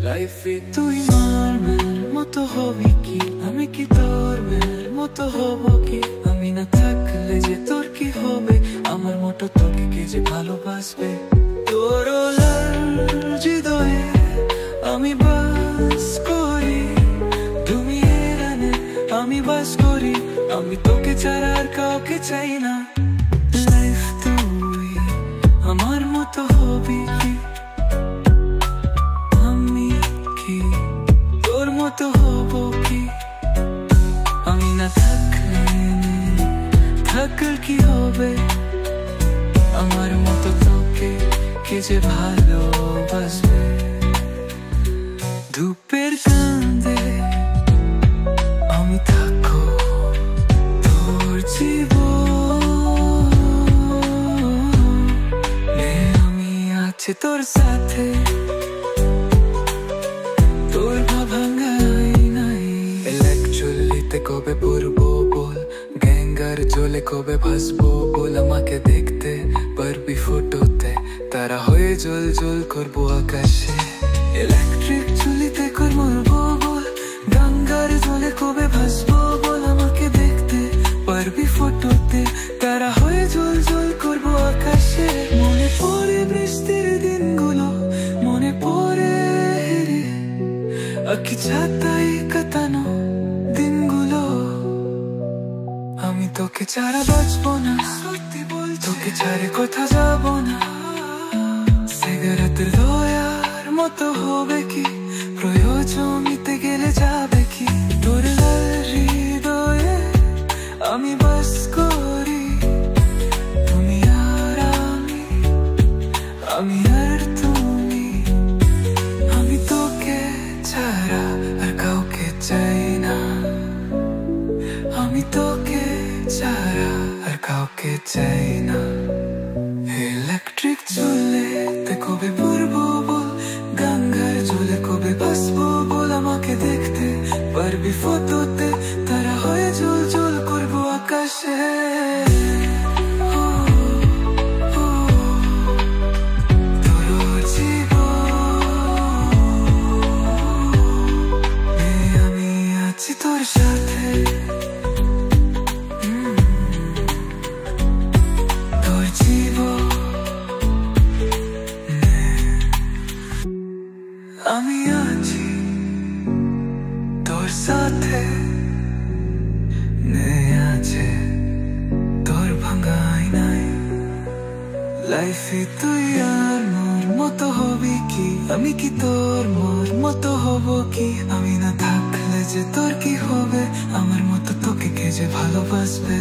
লাইফে তুই নরমাল মতো হবি কি, আমি কি তোর মেয়ের মতো হব কি? আমি না থাকলে যে তোর কি হবে, আমার মতো তোকে কে যে ভালোবাসবে? তোর হৃদয়ে আমি বাস করি, তুমি এরানে আমি বাস করি, আমি তোকে ছাড়া আর কাউকে চাই না। লাইফ তুই আমার মতো হবি কি, আমি কি তোর মতো হব কি? আমি না থাকলে কি হবে, আমার মতো তোকে কে যে ভালোবাসবে? ধূপের কান্দে আমি থাকো তোর জীবনে, আমি আছি তোর সাথে, তোর ভাঙাই নাই। ইলেকট্রিতে কবে পড়বো বল, গ্যাঙ্গার জলে কবে ভাসবো বল, আমাকে দেখতে পারবি ফটোতে, তারা হয়ে জল জল করবো আকাশে। ইলেকট্রিক চুলিতে কর মরবো বল, গঙ্গার জলে কবে ভাসবো বল, আমাকে দেখতে পারবি ফটোতে, তারা হয়ে জল জল করবো আকাশে। মনে পড়ে বৃষ্টির দিনগুলো, মনে পড়ে আঁকি ছাতায় কাটানো দিনগুলো, আমি তোকে ছাড়া বাঁচবো না, সত্যি বল তোকে ছাড়ে কোথা যাবো না। সিগারেটের ধোয়ার মতো হবে কি, প্রয়োজন নিতে গেলে যাবে কি? তোর হৃদয়ে আমি বাস করি, তুমি আর আমি আর তুমি, আমি তোকে ছাড়া আর কাউকে চাই না, আমি তোকে ছাড়া আর কাউকে চাই না। ইলেকট্রিক চুলেতে কবে পড়বো বল, গঙ্গার জলে কবে ভাসবো বল, আমাকে দেখতে পারবি ফটোতে, তারা হয়ে জল জল করবো আকাশে। তোর জীবনে আমি আছি তোর সাথে, তোর জীবনে আমি আছি তোর সাথে, আছে তোর ভাঙাই নাই। লাইফে তুই আর মোর মতো হবি কি, আমি কি তোর মোর মতো হব কি? আমি না থাকলে যে তোর কি হবে, আমার মতো তোকে কে যে ভালোবাসবে?